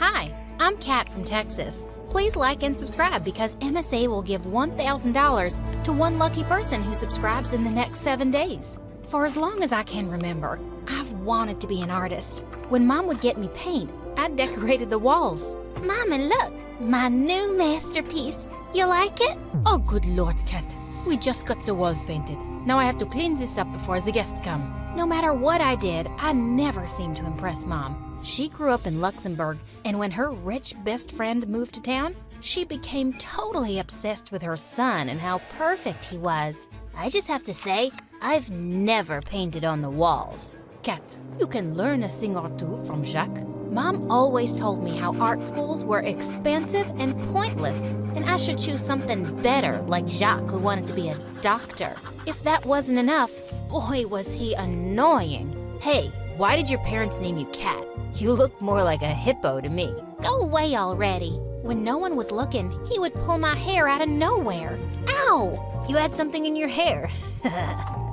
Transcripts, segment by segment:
Hi, I'm Kat from Texas. Please like and subscribe because MSA will give $1,000 to one lucky person who subscribes in the next 7 days. For as long as I can remember, I've wanted to be an artist. When Mom would get me paint, I decorated the walls. Mama, look, my new masterpiece. You like it? Oh, good Lord, Kat. We just got the walls painted. Now I have to clean this up before the guests come. No matter what I did, I never seemed to impress Mom. She grew up in Luxembourg, and when her rich best friend moved to town, she became totally obsessed with her son and how perfect he was. I just have to say, I've never painted on the walls. Kat, you can learn a thing or two from Jacques. Mom always told me how art schools were expensive and pointless, and I should choose something better, like Jacques, who wanted to be a doctor. If that wasn't enough, boy, was he annoying. Hey, why did your parents name you Kat? You look more like a hippo to me. Go away already. When no one was looking, he would pull my hair out of nowhere. Ow! You had something in your hair.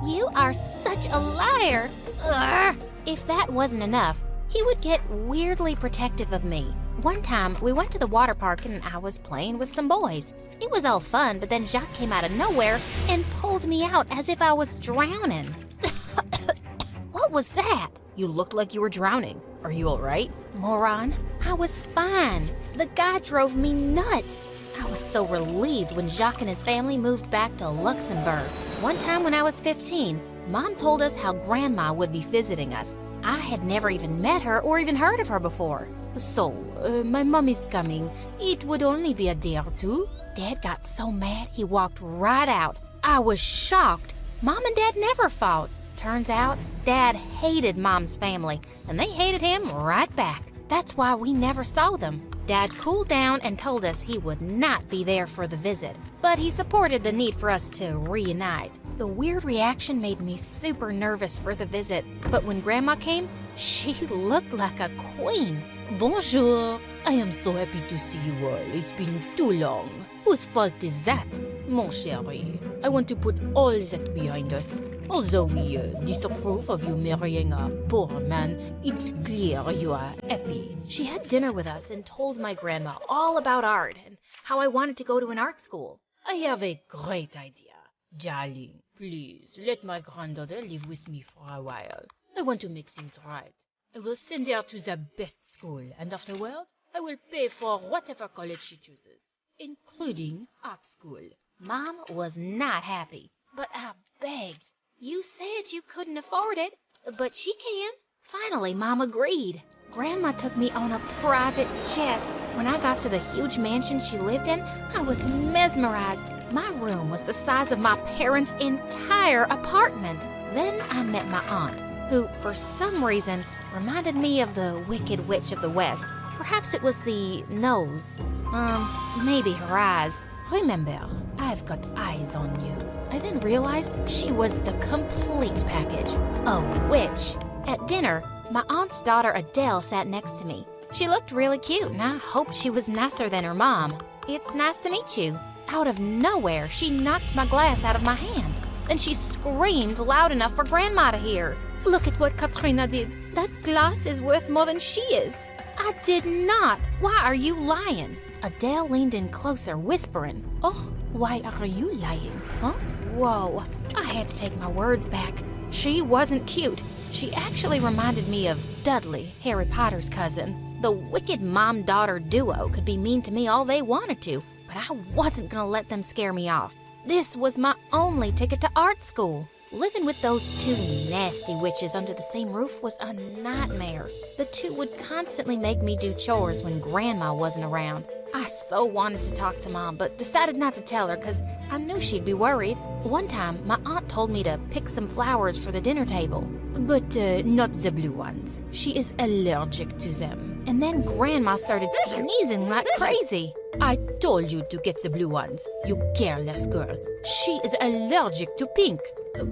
You are such a liar. Ugh. If that wasn't enough, he would get weirdly protective of me. One time, we went to the water park and I was playing with some boys. It was all fun, but then Jacques came out of nowhere and pulled me out as if I was drowning. What was that? You looked like you were drowning. Are you all right? Moron, I was fine. The guy drove me nuts. I was so relieved when Jacques and his family moved back to Luxembourg. One time when I was 15, Mom told us how Grandma would be visiting us. I had never even met her or even heard of her before. So, my mom is coming. It would only be a day or two. Dad got so mad he walked right out. I was shocked. Mom and Dad never fought. Turns out, Dad hated Mom's family, and they hated him right back. That's why we never saw them. Dad cooled down and told us he would not be there for the visit, but he supported the need for us to reunite. The weird reaction made me super nervous for the visit, but when Grandma came, she looked like a queen. Bonjour. I am so happy to see you all. It's been too long. Whose fault is that? Mon chéri, I want to put all that behind us. Although we disapprove of you marrying a poor man, it's clear you are happy. She had dinner with us and told my grandma all about art and how I wanted to go to an art school. I have a great idea. Darling, please let my granddaughter live with me for a while. I want to make things right. I will send her to the best school, and afterward, I will pay for whatever college she chooses, including art school. Mom was not happy, but I begged. You said you couldn't afford it, but she can. Finally, Mom agreed. Grandma took me on a private jet. When I got to the huge mansion she lived in, I was mesmerized. My room was the size of my parents' entire apartment. Then I met my aunt, who, for some reason, reminded me of the Wicked Witch of the West. Perhaps it was the nose. Maybe her eyes. Remember, I've got eyes on you. I then realized she was the complete package. A witch. At dinner, my aunt's daughter Adele sat next to me. She looked really cute, and I hoped she was nicer than her mom. It's nice to meet you. Out of nowhere, she knocked my glass out of my hand. Then she screamed loud enough for Grandma to hear. Look at what Katrina did. That glass is worth more than she is. I did not. Why are you lying? Adele leaned in closer, whispering. Oh, why are you lying? Huh? Whoa. I had to take my words back. She wasn't cute. She actually reminded me of Dudley, Harry Potter's cousin. The wicked mom-daughter duo could be mean to me all they wanted to, but I wasn't gonna let them scare me off. This was my only ticket to art school. Living with those two nasty witches under the same roof was a nightmare. The two would constantly make me do chores when Grandma wasn't around. I so wanted to talk to Mom, but decided not to tell her because I knew she'd be worried. One time, my aunt told me to pick some flowers for the dinner table. But not the blue ones. She is allergic to them. And then Grandma started sneezing like crazy. I told you to get the blue ones, you careless girl. She is allergic to pink.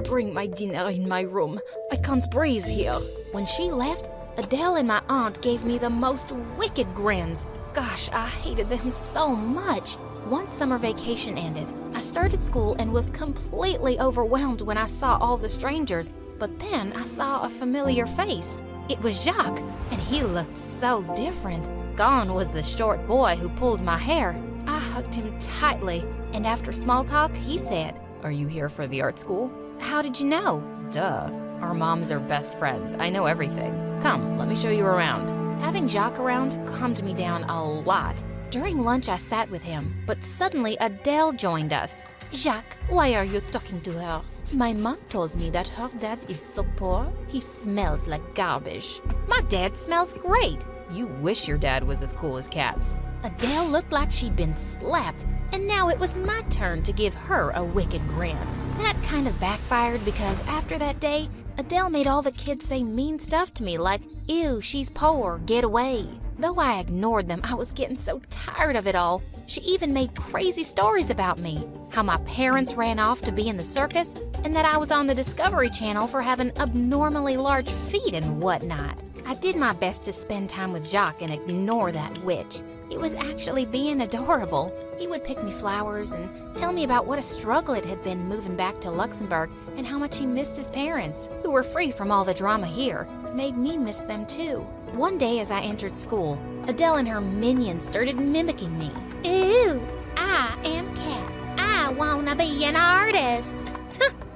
Bring my dinner in my room. I can't breathe here. When she left, Adele and my aunt gave me the most wicked grins. Gosh, I hated them so much. Once summer vacation ended, I started school and was completely overwhelmed when I saw all the strangers. But then I saw a familiar face. It was Jacques, and he looked so different. gone was the short boy who pulled my hair. I hugged him tightly, and after small talk, he said, Are you here for the art school? "How did you know?" Duh. Our moms are best friends. I know everything. Come, let me show you around. Having Jacques around calmed me down a lot. During lunch, I sat with him, but suddenly Adele joined us. "Jacques, why are you talking to her?" "My mom told me that her dad is so poor, he smells like garbage." "My dad smells great." You wish your dad was as cool as Kat's. Adele looked like she'd been slapped, and now it was my turn to give her a wicked grin. That kind of backfired because after that day, Adele made all the kids say mean stuff to me like, "Ew, she's poor, get away." Though I ignored them, I was getting so tired of it all. She even made crazy stories about me. How my parents ran off to be in the circus, and that I was on the Discovery Channel for having abnormally large feet and whatnot. I did my best to spend time with Jacques and ignore that witch. He was actually being adorable. He would pick me flowers and tell me about what a struggle it had been moving back to Luxembourg and how much he missed his parents, who were free from all the drama here. It made me miss them too. One day as I entered school, Adele and her minions started mimicking me. "Ew, I am Cat. I wanna be an artist."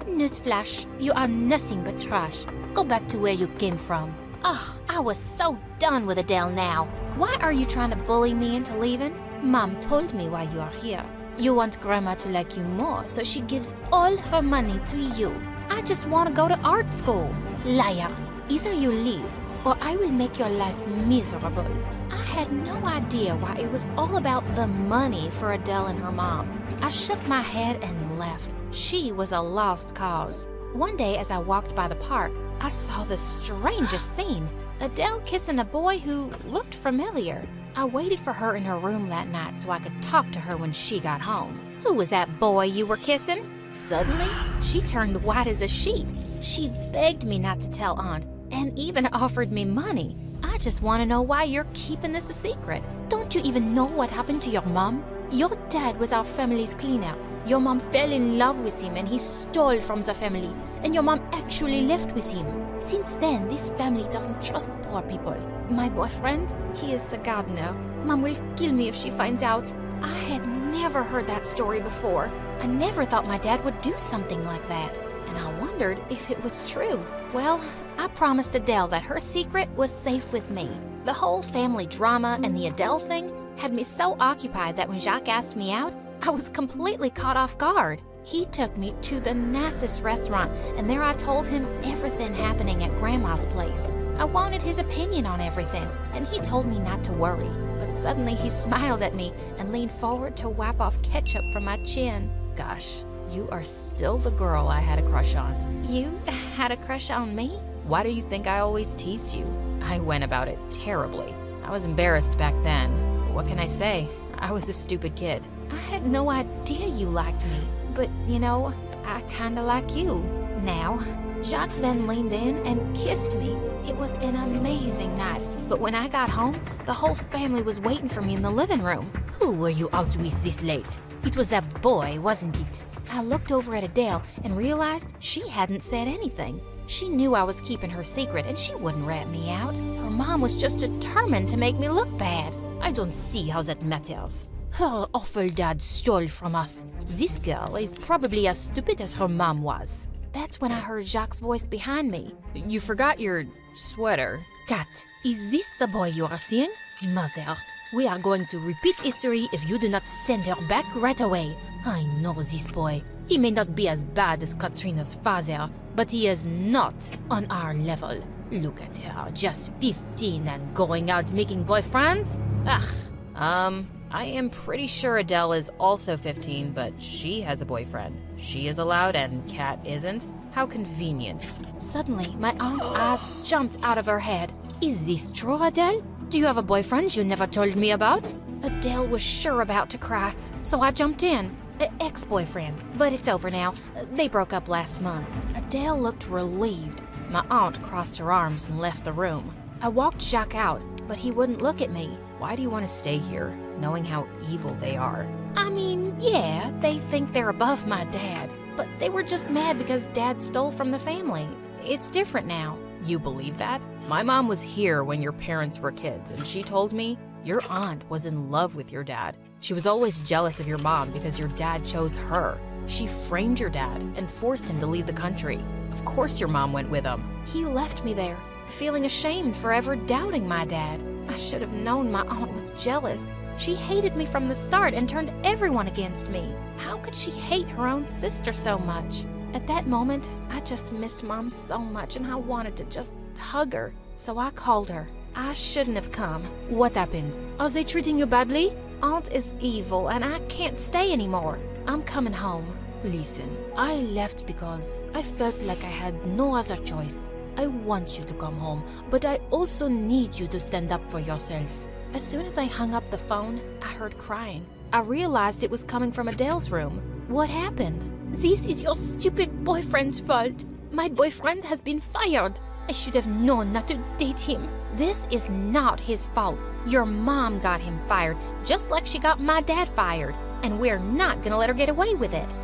Newsflash, you are nothing but trash. Go back to where you came from. Oh, I was so done with Adele now. Why are you trying to bully me into leaving? Mom told me why you are here. You want Grandma to like you more, so she gives all her money to you. I just want to go to art school. Liar. Either you leave, or I will make your life miserable. I had no idea why it was all about the money for Adele and her mom. I shook my head and left. She was a lost cause. One day as I walked by the park, I saw the strangest scene. Adele kissing a boy who looked familiar. I waited for her in her room that night so I could talk to her when she got home. "Who was that boy you were kissing?" Suddenly, she turned white as a sheet. She begged me not to tell Aunt and even offered me money. "I just want to know why you're keeping this a secret. Don't you even know what happened to your mom? Your dad was our family's cleaner. Your mom fell in love with him and he stole from the family, and your mom actually left with him. Since then, this family doesn't trust poor people. My boyfriend, he is a gardener. Mom will kill me if she finds out." I had never heard that story before. I never thought my dad would do something like that, and I wondered if it was true. Well, I promised Adele that her secret was safe with me. The whole family drama and the Adele thing had me so occupied that when Jacques asked me out, I was completely caught off guard. He took me to the nicest restaurant, and there I told him everything happening at Grandma's place. I wanted his opinion on everything, and he told me not to worry. But suddenly he smiled at me and leaned forward to wipe off ketchup from my chin. Gosh, you are still the girl I had a crush on. You had a crush on me? Why do you think I always teased you? I went about it terribly. I was embarrassed back then. But what can I say? I was a stupid kid. I had no idea you liked me, but you know, I kinda like you now. Jacques then leaned in and kissed me. It was an amazing night, but when I got home, the whole family was waiting for me in the living room. "Who were you out with this late? It was that boy, wasn't it?" I looked over at Adele and realized she hadn't said anything. She knew I was keeping her secret and she wouldn't rat me out. Her mom was just determined to make me look bad. "I don't see how that matters. Her awful dad stole from us. This girl is probably as stupid as her mom was." That's when I heard Jacques' voice behind me. You forgot your sweater. "Kat, is this the boy you are seeing? Mother, we are going to repeat history if you do not send her back right away. I know this boy. He may not be as bad as Katrina's father, but he is not on our level. Look at her, just 15 and going out making boyfriends? Ugh. I am pretty sure Adele is also 15, but she has a boyfriend. She is allowed and Kat isn't? How convenient." Suddenly, my aunt's eyes jumped out of her head. "Is this true, Adele? Do you have a boyfriend you never told me about?" Adele was sure about to cry, so I jumped in. Ex-boyfriend, but it's over now. They broke up last month. Adele looked relieved. My aunt crossed her arms and left the room. I walked Jacques out, but he wouldn't look at me. Why do you want to stay here, knowing how evil they are? I mean, yeah, they think they're above my dad, but they were just mad because Dad stole from the family. It's different now. You believe that? My mom was here when your parents were kids, and she told me Your aunt was in love with your dad. She was always jealous of your mom because your dad chose her. She framed your dad and forced him to leave the country. Of course your mom went with him. He left me there, feeling ashamed for ever doubting my dad. I should have known my aunt was jealous. She hated me from the start and turned everyone against me. How could she hate her own sister so much? At that moment, I just missed Mom so much and I wanted to just hug her. So I called her. I shouldn't have come. What happened? Are they treating you badly? Aunt is evil and I can't stay anymore. I'm coming home. Listen, I left because I felt like I had no other choice. I want you to come home, but I also need you to stand up for yourself. As soon as I hung up the phone, I heard crying. I realized it was coming from Adele's room. What happened? This is your stupid boyfriend's fault. My boyfriend has been fired. I should have known not to date him. This is not his fault. Your mom got him fired, just like she got my dad fired. And we're not gonna let her get away with it.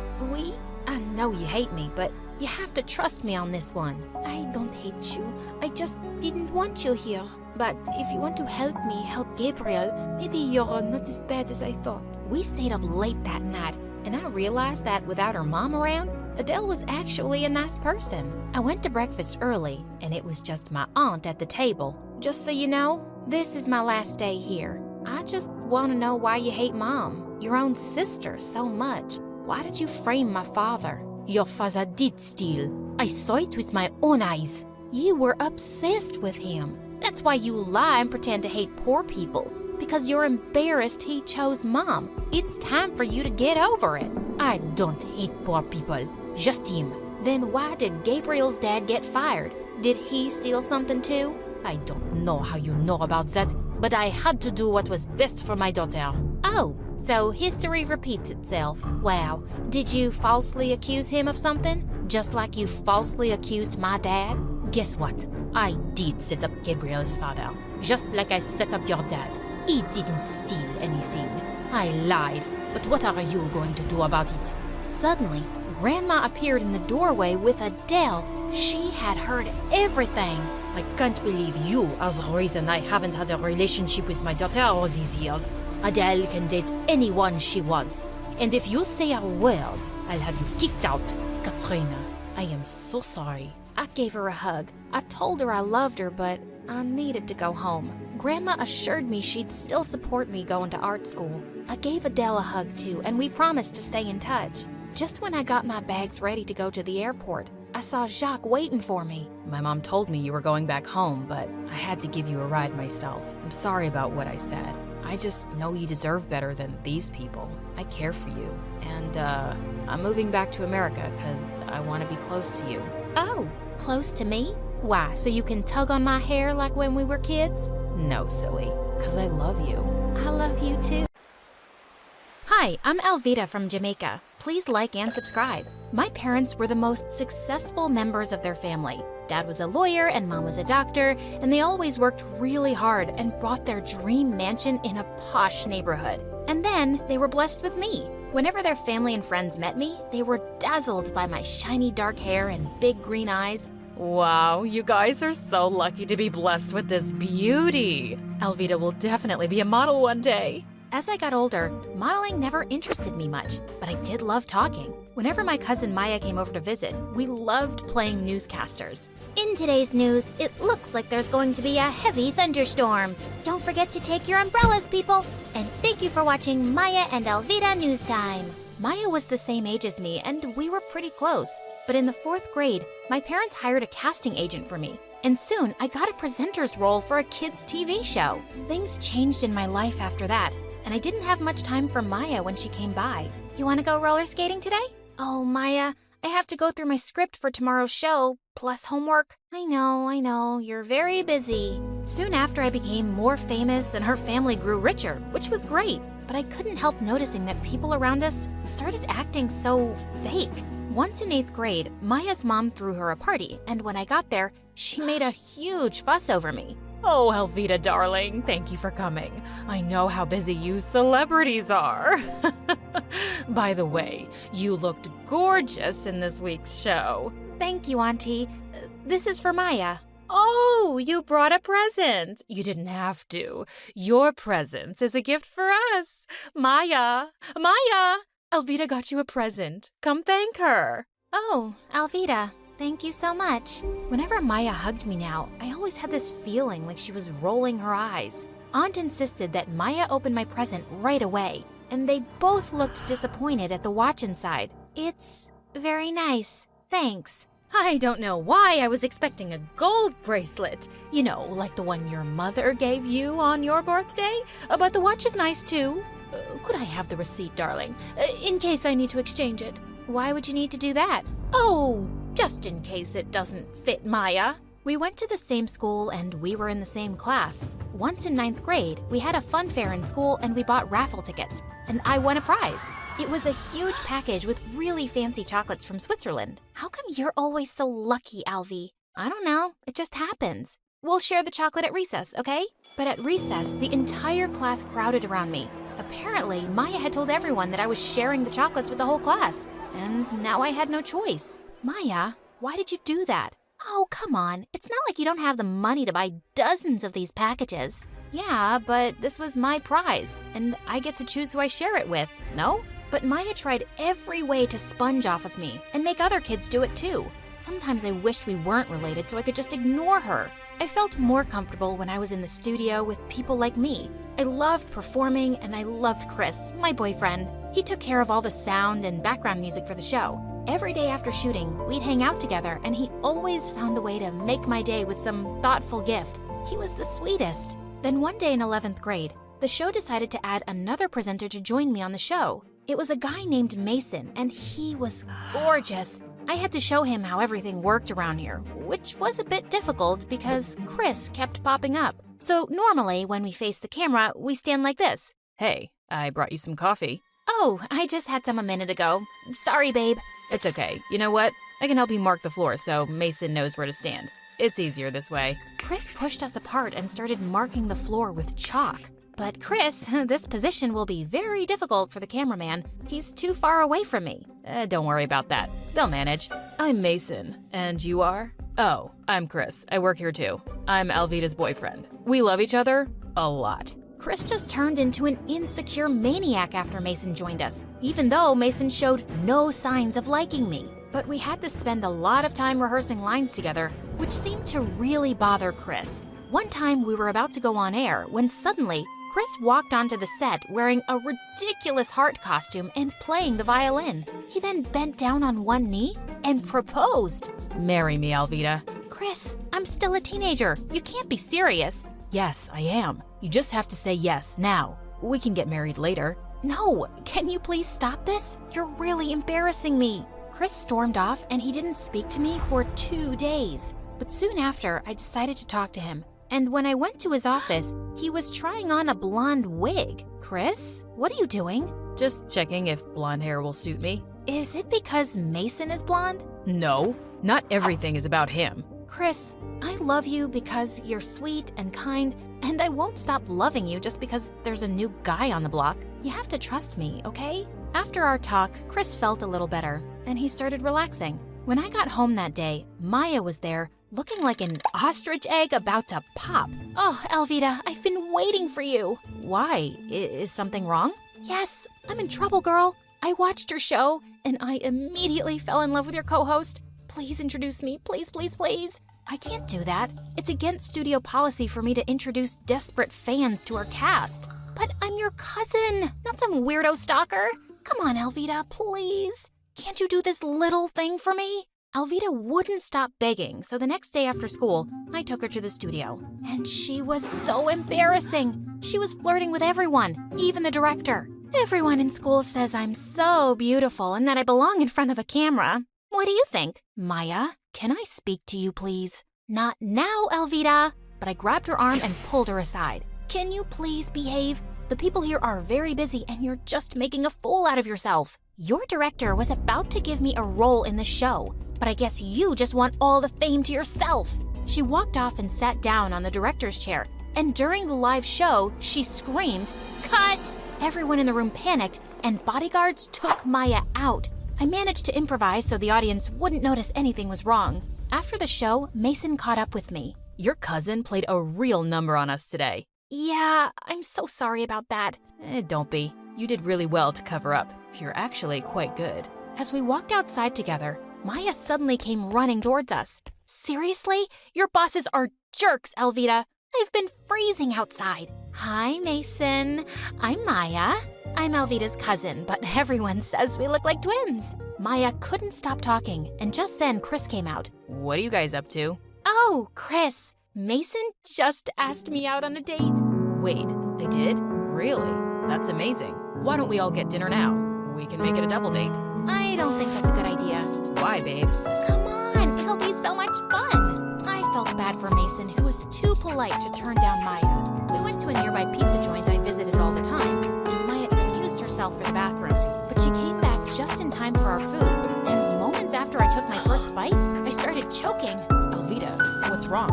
I know you hate me, but you have to trust me on this one. I don't hate you. I just didn't want you here. But if you want to help me help Gabriel, maybe you're not as bad as I thought. We stayed up late that night, and I realized that without her mom around, Adele was actually a nice person. I went to breakfast early, and it was just my aunt at the table. Just so you know, this is my last day here. I just want to know why you hate Mom, your own sister, so much. Why did you frame my father? Your father did steal. I saw it with my own eyes. You were obsessed with him. That's why you lie and pretend to hate poor people. Because you're embarrassed he chose Mom. It's time for you to get over it. I don't hate poor people, just him. Then why did Gabriel's dad get fired? Did he steal something too? I don't know how you know about that, but I had to do what was best for my daughter. Oh, so history repeats itself. Wow. Did you falsely accuse him of something? Just like you falsely accused my dad? Guess what? I did set up Gabriel's father, just like I set up your dad. He didn't steal anything. I lied, but what are you going to do about it? Suddenly, Grandma appeared in the doorway with Adele. She had heard everything. I can't believe you are the reason I haven't had a relationship with my daughter all these years. Adele can date anyone she wants. And if you say a word, I'll have you kicked out. Katrina, I am so sorry. I gave her a hug. I told her I loved her, but I needed to go home. Grandma assured me she'd still support me going to art school. I gave Adele a hug too, and we promised to stay in touch. Just when I got my bags ready to go to the airport, I saw Jacques waiting for me. My mom told me you were going back home, but I had to give you a ride myself. I'm sorry about what I said. I just know you deserve better than these people. I care for you. And, I'm moving back to America because I want to be close to you. Oh, close to me? Why, so you can tug on my hair like when we were kids? No, silly, because I love you. I love you too. Hi, I'm Alvita from Jamaica. Please like and subscribe. My parents were the most successful members of their family. Dad was a lawyer and Mom was a doctor, and they always worked really hard and bought their dream mansion in a posh neighborhood. And then they were blessed with me. Whenever their family and friends met me, they were dazzled by my shiny dark hair and big green eyes. Wow, you guys are so lucky to be blessed with this beauty. Alvita will definitely be a model one day. As I got older, modeling never interested me much, but I did love talking. Whenever my cousin Maya came over to visit, we loved playing newscasters. In today's news, it looks like there's going to be a heavy thunderstorm. Don't forget to take your umbrellas, people. And thank you for watching Maya and Alvita News Time. Maya was the same age as me, and we were pretty close. But in the 4th grade, my parents hired a casting agent for me. And soon, I got a presenter's role for a kids' TV show. Things changed in my life after that, and I didn't have much time for Maya when she came by. You want to go roller skating today? Oh, Maya, I have to go through my script for tomorrow's show, plus homework. I know, you're very busy. Soon after, I became more famous and her family grew richer, which was great. But I couldn't help noticing that people around us started acting so fake. Once in 8th grade, Maya's mom threw her a party, and when I got there, she made a huge fuss over me. Oh, Alvita, darling, thank you for coming. I know how busy you celebrities are. By the way, you looked gorgeous in this week's show. Thank you, Auntie. This is for Maya. Oh, you brought a present. You didn't have to. Your presence is a gift for us. Maya! Maya! Alvita got you a present. Come thank her. Oh, Alvita, thank you so much. Whenever Maya hugged me now, I always had this feeling like she was rolling her eyes. Aunt insisted that Maya open my present right away, and they both looked disappointed at the watch inside. It's very nice. Thanks. I don't know why I was expecting a gold bracelet. You know, like the one your mother gave you on your birthday. But the watch is nice too. Could I have the receipt, darling? In case I need to exchange it. Why would you need to do that? Oh, just in case it doesn't fit Maya. We went to the same school and we were in the same class. Once in 9th grade, we had a fun fair in school and we bought raffle tickets. And I won a prize. It was a huge package with really fancy chocolates from Switzerland. How come you're always so lucky, Alvy? I don't know. It just happens. We'll share the chocolate at recess, okay? But at recess, the entire class crowded around me. Apparently, Maya had told everyone that I was sharing the chocolates with the whole class. And now I had no choice. Maya, why did you do that? Oh, come on. It's not like you don't have the money to buy dozens of these packages. Yeah, but this was my prize, and I get to choose who I share it with, no? But Maya tried every way to sponge off of me and make other kids do it too. Sometimes I wished we weren't related so I could just ignore her. I felt more comfortable when I was in the studio with people like me. I loved performing and I loved Chris, my boyfriend. He took care of all the sound and background music for the show. Every day after shooting, we'd hang out together and he always found a way to make my day with some thoughtful gift. He was the sweetest. Then one day in 11th grade, the show decided to add another presenter to join me on the show. It was a guy named Mason, and he was gorgeous. I had to show him how everything worked around here, which was a bit difficult because Chris kept popping up. So normally, when we face the camera, we stand like this. Hey, I brought you some coffee. Oh, I just had some a minute ago. Sorry, babe. It's okay. You know what? I can help you mark the floor so Mason knows where to stand. It's easier this way. Chris pushed us apart and started marking the floor with chalk. But Chris, this position will be very difficult for the cameraman. He's too far away from me. Don't worry about that. They'll manage. I'm Mason. And you are? Oh, I'm Chris. I work here too. I'm Alvita's boyfriend. We love each other a lot. Chris just turned into an insecure maniac after Mason joined us, even though Mason showed no signs of liking me. But we had to spend a lot of time rehearsing lines together, which seemed to really bother Chris. One time we were about to go on air when suddenly Chris walked onto the set wearing a ridiculous heart costume and playing the violin. He then bent down on one knee and proposed. Marry me, Alvita. Chris, I'm still a teenager. You can't be serious. Yes, I am. You just have to say yes now. We can get married later. No, can you please stop this? You're really embarrassing me. Chris stormed off and he didn't speak to me for 2 days. But soon after, I decided to talk to him. And when I went to his office, he was trying on a blonde wig. Chris, what are you doing? Just checking if blonde hair will suit me. Is it because Mason is blonde? No, not everything is about him. Chris, I love you because you're sweet and kind, and I won't stop loving you just because there's a new guy on the block. You have to trust me, okay? After our talk, Chris felt a little better, and he started relaxing. When I got home that day, Maya was there, looking like an ostrich egg about to pop. Oh, Alvita, I've been waiting for you. Why? Is something wrong? Yes, I'm in trouble, girl. I watched your show, and I immediately fell in love with your co-host. Please introduce me, please, please, please. I can't do that. It's against studio policy for me to introduce desperate fans to our cast. But I'm your cousin, not some weirdo stalker. Come on, Alvita, please. Can't you do this little thing for me? Alvita wouldn't stop begging, so the next day after school, I took her to the studio. And she was so embarrassing. She was flirting with everyone, even the director. Everyone in school says I'm so beautiful and that I belong in front of a camera. What do you think? Maya, can I speak to you, please? Not now, Alvita. But I grabbed her arm and pulled her aside. Can you please behave? The people here are very busy and you're just making a fool out of yourself. Your director was about to give me a role in the show, but I guess you just want all the fame to yourself. She walked off and sat down on the director's chair, and during the live show, she screamed, "Cut!" Everyone in the room panicked, and bodyguards took Maya out. I managed to improvise so the audience wouldn't notice anything was wrong. After the show, Mason caught up with me. your cousin played a real number on us today. Yeah, I'm so sorry about that. Don't be. You did really well to cover up. You're actually quite good. As we walked outside together, Maya suddenly came running towards us. Seriously? Your bosses are jerks, Elvita. I've been freezing outside. Hi, Mason. I'm Maya. I'm Elvita's cousin, but everyone says we look like twins. Maya couldn't stop talking, and just then Chris came out. What are you guys up to? Oh, Chris. Mason just asked me out on a date. Wait, I did? Really? That's amazing. Why don't we all get dinner now? We can make it a double date. I don't think that's a good idea. Why, babe? Come on, it'll be so much fun. I felt bad for Mason, who was too polite to turn down Maya. We went to a nearby pizza joint I visited all the time, and Maya excused herself for the bathroom, but she came back just in time for our food. And moments after I took my first bite, I started choking. Elvita, what's wrong?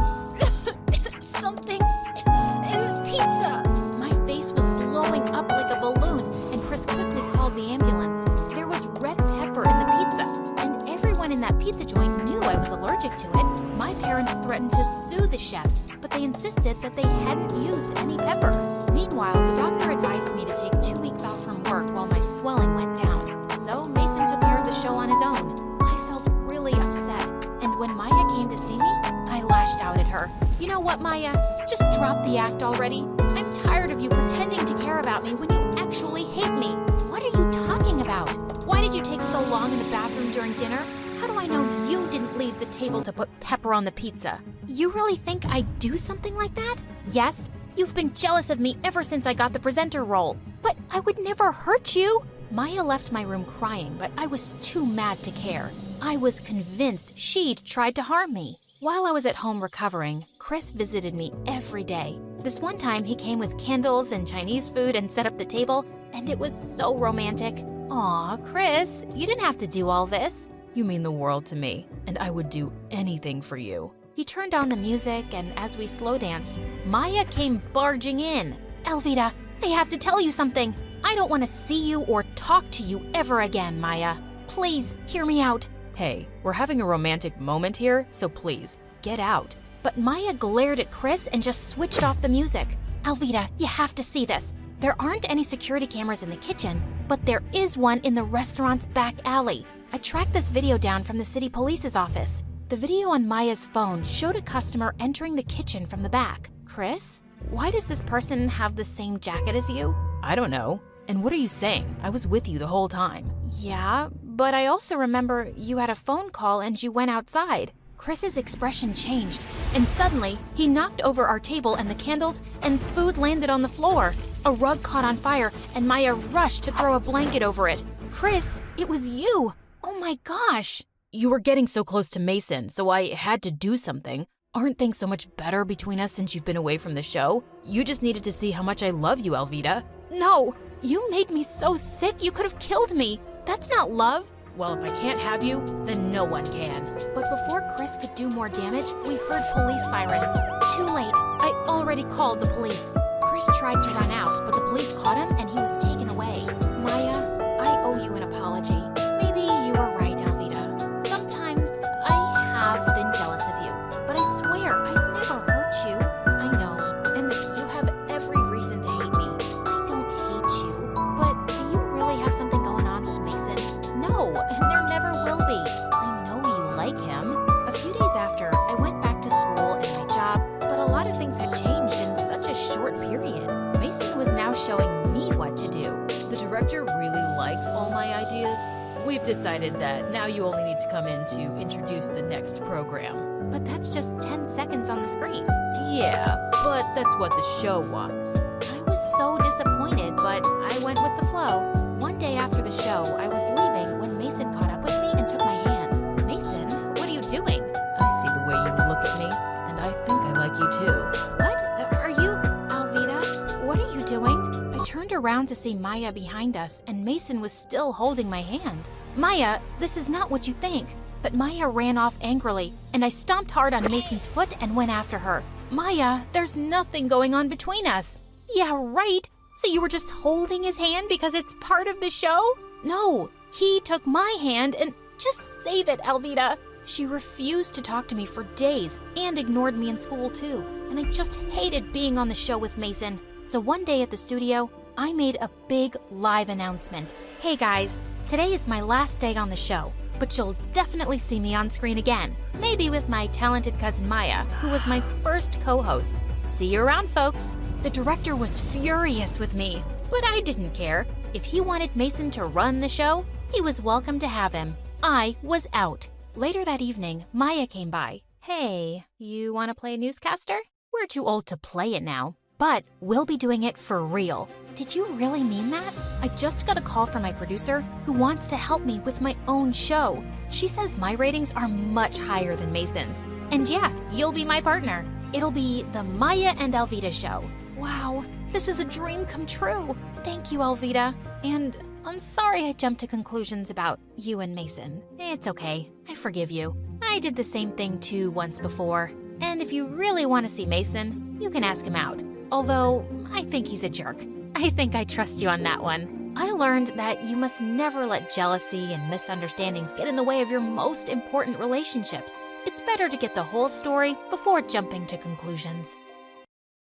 Something in the pizza. My face was blowing up like a balloon, and Chris quickly called the ambulance. There was red pepper in the pizza, and everyone in that pizza joint knew I was allergic to it. My parents threatened to sue the chefs, but they insisted that they hadn't used any pepper. Meanwhile, the doctor advised me to take 2 weeks off from work while my swelling went down. So Mason took care of the show on his own. I felt really upset, and when Maya came to see me, I lashed out at her. You know what, Maya? Just drop the act already. I'm tired of you pretending to care about me when you actually hate me. What are you talking about? Why did you take so long in the bathroom during dinner? How do I know you didn't leave the table to put pepper on the pizza? You really think I'd do something like that? Yes, you've been jealous of me ever since I got the presenter role. But I would never hurt you. Maya left my room crying, but I was too mad to care. I was convinced she'd tried to harm me. While I was at home recovering, Chris visited me every day. This one time he came with candles and Chinese food and set up the table, and it was so romantic. Aw, Chris, you didn't have to do all this. You mean the world to me, and I would do anything for you. He turned on the music, and as we slow danced, Maya came barging in. Elvita, I have to tell you something. I don't want to see you or talk to you ever again, Maya. Please, hear me out. Hey, we're having a romantic moment here, so please, get out. But Maya glared at Chris and just switched off the music. Elvita, you have to see this. There aren't any security cameras in the kitchen, but there is one in the restaurant's back alley. I tracked this video down from the city police's office. The video on Maya's phone showed a customer entering the kitchen from the back. Chris, why does this person have the same jacket as you? I don't know. And what are you saying? I was with you the whole time. Yeah, but I also remember you had a phone call and you went outside. Chris's expression changed, and suddenly he knocked over our table and the candles, and food landed on the floor. A rug caught on fire, and Maya rushed to throw a blanket over it. Chris, it was you! Oh my gosh! You were getting so close to Mason, so I had to do something. Aren't things so much better between us since you've been away from the show? You just needed to see how much I love you, Elvita. No! You made me so sick you could have killed me. That's not love. Well, if I can't have you, then no one can. But before Chris could do more damage, we heard police sirens. Too late. I already called the police. Chris tried to run out, but the police caught him and he was taken away. Maya, I owe you an apology. Maybe you were right, Elvita. Sometimes I have been jealous of you, but I swear I'd never hurt you. I know, and that you have every reason to hate me. I don't hate you, but do you really have something going on with Mason? No, and there never will be. I know you like him. A few days after, I went back to school and my job, but a lot of things had changed in such a short period. Mason was now showing me what to do. The director really likes all my ideas. We've decided that now you only need to come in to introduce the next program. But that's just 10 seconds on the screen. Yeah, but that's what the show wants. I was so disappointed, but I went with the flow. One day after the show, I was leaving when Mason caught up with me and took my hand. Mason, what are you doing? I see the way you look at me, and I think I like you too. What? Are you... Elvita? What are you doing? I turned around to see Maya behind us, and Mason was still holding my hand. Maya, this is not what you think. But Maya ran off angrily, and I stomped hard on Mason's foot and went after her. Maya, there's nothing going on between us. Yeah, right. So you were just holding his hand because it's part of the show? No, he took my hand and just save it, Elvita. She refused to talk to me for days and ignored me in school too. And I just hated being on the show with Mason. So one day at the studio, I made a big live announcement. Hey guys, today is my last day on the show, but you'll definitely see me on screen again. Maybe with my talented cousin Maya, who was my first co-host. See you around, folks. The director was furious with me, but I didn't care. If he wanted Mason to run the show, he was welcome to have him. I was out. Later that evening, Maya came by. Hey, you want to play newscaster? We're too old to play it now, but we'll be doing it for real. Did you really mean that? I just got a call from my producer who wants to help me with my own show. She says my ratings are much higher than Mason's. And yeah, you'll be my partner. It'll be the Maya and Alvita show. Wow, this is a dream come true. Thank you, Alvita. And I'm sorry I jumped to conclusions about you and Mason. It's okay. I forgive you. I did the same thing too once before. And if you really want to see Mason, you can ask him out. Although, I think he's a jerk. I think I trust you on that one. I learned that you must never let jealousy and misunderstandings get in the way of your most important relationships. It's better to get the whole story before jumping to conclusions.